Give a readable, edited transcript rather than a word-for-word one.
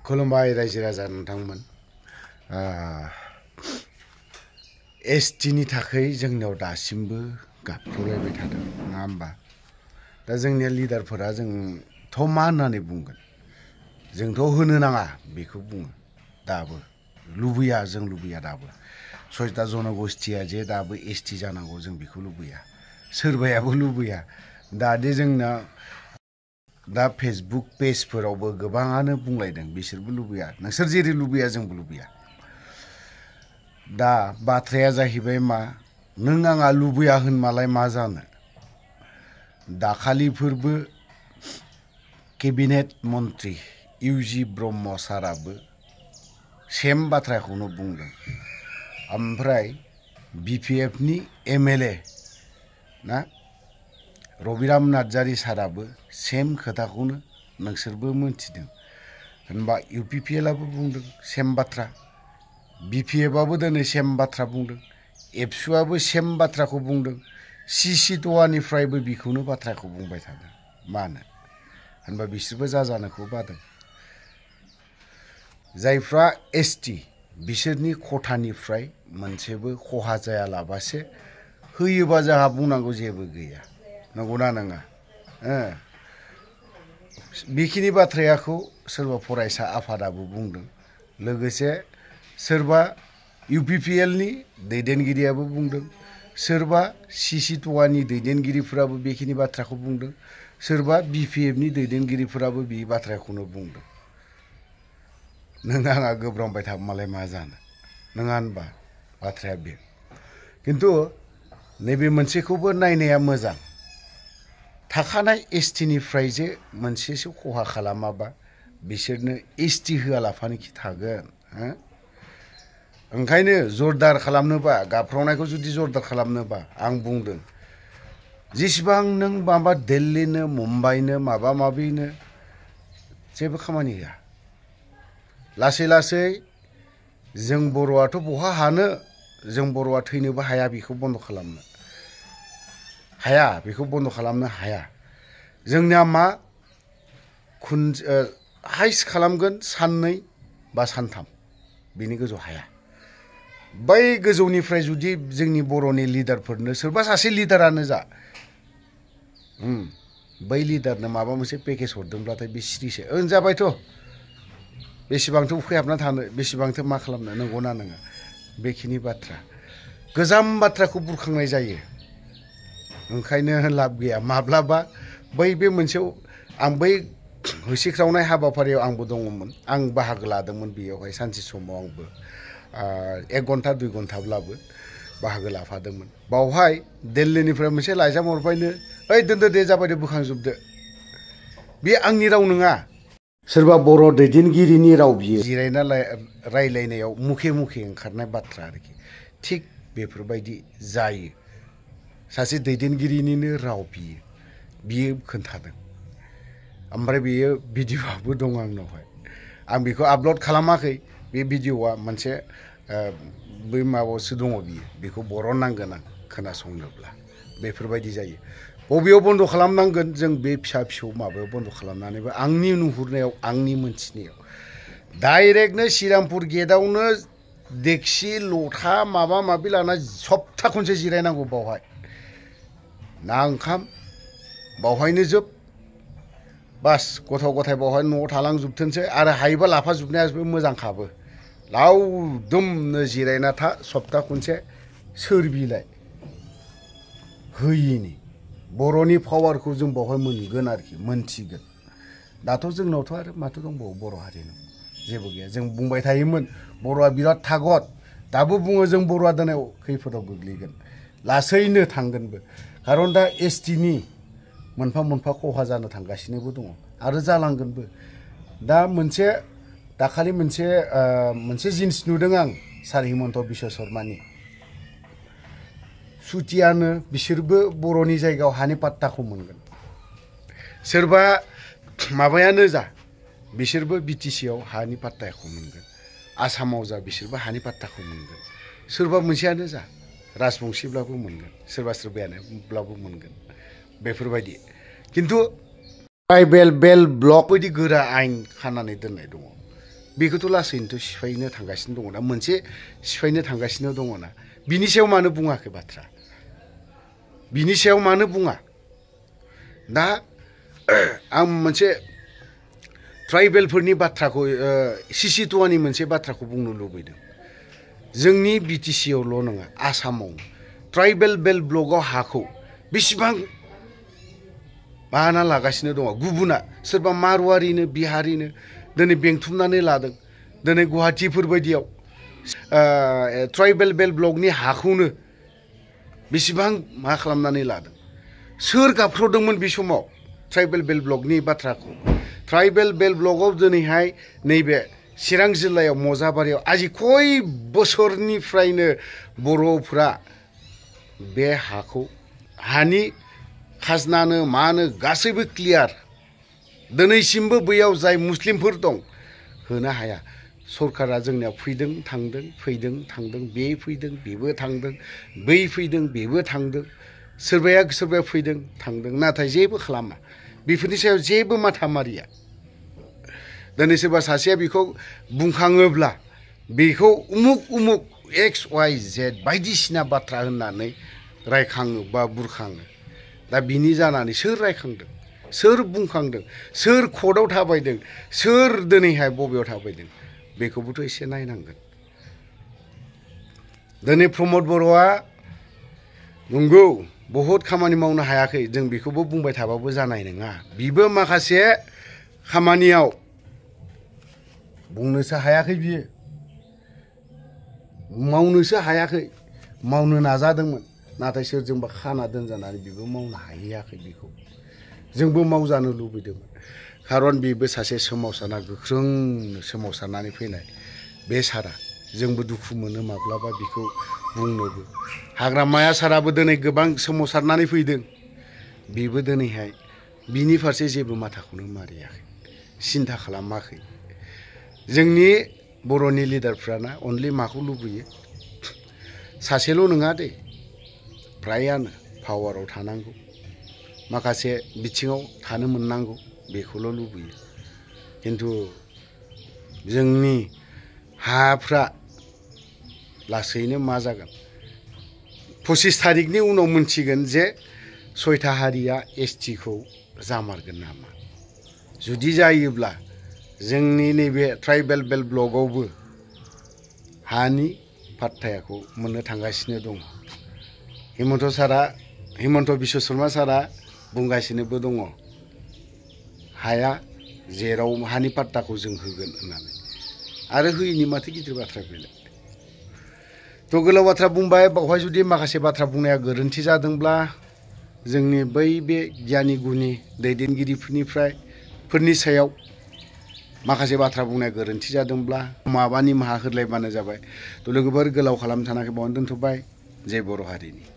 खुलुमबाय रायजो राजा नोंथांमोन एसटी नि थाखाय जोंनियाव दासिमबो गाबख्रावलायबाय थादों नङा होमबा दा जोंनि लिडारफोरा जोंथ' मा होननानै बुंगोन जोंथ' होनो नाङा बेखौ बुङो दाबो लुबैया जों लुबैया दाबो सयता जनगोष्ठीया जे दाबो एसटी जानांगौ जों बेखौ लुबैया सोरबायाबो लुबैया दा दे जोंना दा फेसबुक पेजफोरावबो गोबाङानो बुंलायदों बिसोरबो लुबैया नोंसोर जेरै लुबैया जोंबो लुबैया दा बाथ्राया जाहैबाय मा नों आंहा लुबैया होनमालाय मा जानो दाखालिफोरबो केबिनेट मन्त्रि इउजि ब्रह्म साराबो सेम बाथ्राखौनो बुंदों ओमफ्राय बिपिएफ नि एमएलए ना रबिराम नार्जारी साराबो सेम खोथाखौनो नोंसोरबो मोनथिदों होनबा इउपिपिएल आबो बुंदों सेम बाथ्रा बिपिएफ आबो दिनै सेम बाथ्रा बुंदों एबसु आबो सेम बाथ्राखौ बुंदों सिसिटवानिफ्रायबो बिखौनो बाथ्राखौ बुंबाय थादों मानो होनबा बिसोरबो जाजानोखौ बादों जायफ्रा एसटी बिसोरनि खथानिफ्राय मोनसेबो खहा जायालाबासे होयोबा जोंहा बुंनांगौ जेबो गैया नंगौना नङा बेखिनि बाथ्राखौ सोरबा फरायसा आफादाबो बुंदों लोगोसे सोरबा इउपिपिएल नि दैदेनगिरियाबो बुंदों सोरबा सिसिटवानि दैदेनगिरिफोराबो बेखिनि बाथ्राखौ बुंदों सोरबा बिपिएफ नि दैदेनगिरिफोराबो बे बाथ्राखौनो बुंदों नों आंहा गोब्रामबाय थाबालाय मा जानो नङा होनबा बाथ्राया बे खिन्थु नैबे मोनसेखौबो नायनाया मोजां थाखानाय एसटी निफ्राय जे मोनसेसो खहा खालामाबा बिसोरनो एसटी होआलाफानोखि थागोन ओंखायनो जरदार खालामनोबा गाबख्रावनायखौ जुदि जरदार खालामनोबा आं बुंदों जेसेबां नों माबा दिल्लीनो मुम्बाइनो माबा माबिनो जेबो खामानि होआ लासै लासै जों बर'आथ' बहा हानो जों बर'आ थैनोबो हाया बेखौ बन्द खालामनो हाया बेखौ बन्द खालामनो हाया जोंनिया मा हाइस खालामगोन साननै बा सानथाम बिनि गोजौ हाया बै गोजौनिफ्राय जुदि जोंनि बर'नि लिडारफोरनो सोरबा सासे लिडारानो जा बै लिडारनो माबा मोनसे पेकेज हरदोंब्लाथाय बे सिरिसो जाबायथ' बेसेबांथो उखैहाबना थानो बेसेबांथो मा खालामनो नंगौना नङा बेखिनि बाथ्रा गोजाम बाथ्राखौ बुरखांनाय जायो ओंखायनो लाब गैया माब्लाबा बे मोनसे आं बै होसिख्रावनाय हाबाफारियाव आंबो दङमोन आं बाहागो लादोंमोन बेयावहाय सानसे समाव आंबो 1 घन्टा 2 घन्टाब्लाबो बाहागो लाफादोंमोन बावहाय दिल्लीनिफ्राय मोनसे लाइजाम हरबायनो ओइ दोनदो दे जाबाय दे बोखांजोबदो बे आंनि राव नङा सोरबा बर' दैदेनगिरिनि राव बियो जिरायना रायलायनायाव मुखे मुखे ओंखारनाय बाथ्रा आरोखि थिग बेफोरबायदि जायो सासे दैदेनगिरिनिनो राव बियो खोन्थादों ओमफ्राय बेयो भिडिअ'आबो दं आंनावहाय आं बेखौ आपल'ड खालामाखै बे भिडिअ'आ मोनसे बै माबायावसो दङ बेखौ बरननांगोन आं खोनासंनोब्ला बेफोरबायदि जायो बबेयाव बन्द खालामनांगोन जों बे फिसा फिसौ माबायाव बन्द खालामनानैबो आंनि नुहुरनायाव आंनि मोनथिनायाव डाइरेक्टनो श्रीरामपुर गेटआवनो देक्सि लथा माबा माबि लाना सप्ता खनसे जिरायनांगौ बावहाय ना ओंखाम बावहायनो जोब बास गथ' गथाय बावहाय न'आव थालांजोबथोंसै आरो हायोबा लाफाजोबनायाबो मोजांखाबो लावदुमनो जिरायना था सप्ता खनसे सोर बिलाय होयिनि बर'नि पावारखौ जों बावहाय मोनगोन आरोखि मोनथिगोन दाथ' जोंनावथ' आरो माथो दंबावो बर' हारिनाव जेबो गैया जों बुंबाय थायोमोन बर'आ बिराद थागत दाबो बुङो जों बर'आ दिनै खैफोदाव गोग्लैगोन लासैनो थांगोनबो खारन दा एसटी नि मोनफा मोनफा खहा जानो थांगासिनोबो दङ आरो जालांगोनबो दा दाखालि मोनसे जिनिस नुदों आं सार हिमन्त बिश्व शर्मानि सुतियानो बिसोरबो बर'नि जायगायाव हानि पाट्टाखौ मोनगोन सोरबा माबायानो जा बिसोरबो बिटिसि आव हानि पाट्टाखौ मोनगोन आसामाव जा बिसोरबो हानि पाट्टाखौ मोनगोन सोरबा मोनसेयानो जा राजबंशीब्लाबो मोनगोन सोरबायानोब्लाबो मोनगोन बेफोरबायदि खिन्थु ट्राइबेल बेल्ट ब्लक बायदि गोरा आयेन खानानै दोननाय दङ बेखौथ' लासैनोथ' सिफायनो थांगासिनो दङ ना मोनसे सिफायनो थांगासिनो दङ ना बिनि सायाव मानो बुङाखै बाथ्रा बिनि सायाव मानो बुङा दा आं मोनसे ट्राइबेलफोरनि बाथ्राखौ सिसिटुवानि मोनसे बाथ्राखौ बुंनो लुबैदों जोंनि बिटिसि आवल' नङा आसामाव ट्राइबेल बेल्ट ब्लकआव हाखौ बेसेबां बाना लागासिनो दङ गुबुना सोरबा मारवारिनो बिहारिनो दिनै बेंथुमनानै लादों दिनै गुवाहाटीफोर बायदियाव ट्राइबेल बेल्ट ब्लकनि हाखौनो बेसेबां मा खालामनानै लादों सोर गाबख्रावदोंमोन बे समाव ट्राइबेल बेल्ट ब्लकनि बाथ्राखौ ट्राइबेल बेल्ट ब्लकआव दिनैहाय नैबे चिरां जिल्लायाव मजाबारियाव आजि खय बोसोरनिफ्रायनो बर'फ्रा बे हाखौ हानि खाजनानो मानो गासैबो क्लियार दिनैसिमबो बैयाव जाय मुस्लिमफोर दं होनो हाया सरकारा जोंनियाव फैदों थांदों बे फैदों बेबो थांदों बै फैदों बेबो थांदों सोरबाया फैदों थांदों नाथाय जेबो खालामा बेफोरनि सायाव जेबो माथा मारिया दिनै सोरबा सासेया बेखौ बुंखाङोब्ला बेखौ उमुक एक्स वाइ जेड बायदिसिना बाथ्रा होननानै रायखाङो बा बुरखाङो दा बिनि जानानै सोर रायखांदों सोर बुंखांदों सोर कर्टआव थाबायदों सोर दिनैहाय बबेयाव थाबायदों बेखौबोथ' एसे नायनांगोन दिनै प्रमद बर'आ नंगौ बहुद खामानि मावनो हायाखै जों बेखौबो बुंबाय थाबाबो जानाय नङा बिबो माखासे खामानियाव बुंनोसो हायाखै बियो मावनोसो हायाखै मावनो नाजादोंमोन नाथाय सोरजोंबा खाना दोनजानानै बिबो मावनो हाहैयाखै बेखौ जोंबो मावजानो लुबैदोंमोन खारन बेबो सासे सोमावसारना गोख्रों सोमावसारनानै फैनाय बे सारा जोंबो दुखु मोनो माब्लाबा बेखौ बुंनोबो हाग्रामाया साराबो दिनै गोबां सोमावसारनानै फैदों बेबो दिनैहाय बिनि फारसे जेबो माथाखौनो मारियाखै सिन्था खालामाखै जोंनि बर'नि लिडारफ्राना अनलि माखौ लुबैयो सासेल' नङा दे फ्रायानो पावाराव थानांगौ माखासे बिथिङाव थानो मोननांगौ बेखौल' लुबैयो खिन्थु जोंनि हाफ्रा लासैनो मा जागोन 25 तारिखनि उनाव मोनथिगोन जे 6था हारिया STखौ जामारगोन नामा जुदि जायोब्ला जोंनि नैबे ट्राइबेल बेल्ट ब्लकआवबो हानि पाट्टायाखौ मोननो थांगासिनो दङ हिमन्त बिश्व शर्मा सारा बुंगासिनोबो दङ हाया जेराव हानि पाट्टाखौ जों होगोन होननानै आरो होयिनि माथो गिदिर बाथ्रा बेलाय थ' गोलाव बाथ्रा बुंबाय बावहाय जुदि माखासे बाथ्रा बुंनाया गोरोन्थि जादोंब्ला जोंनि बै बे गियानि गुनि दैदेनगिरिफोरनि सायाव माखासे बाथ्रा बुंनाया गोरोन्थि जादोंब्ला माबा निमाहा होलायबानो जाबाय थ' लोगोफोर गोलाव खालामनो सानाखै बावनो दोनथ'बाय जय बर' हारिनि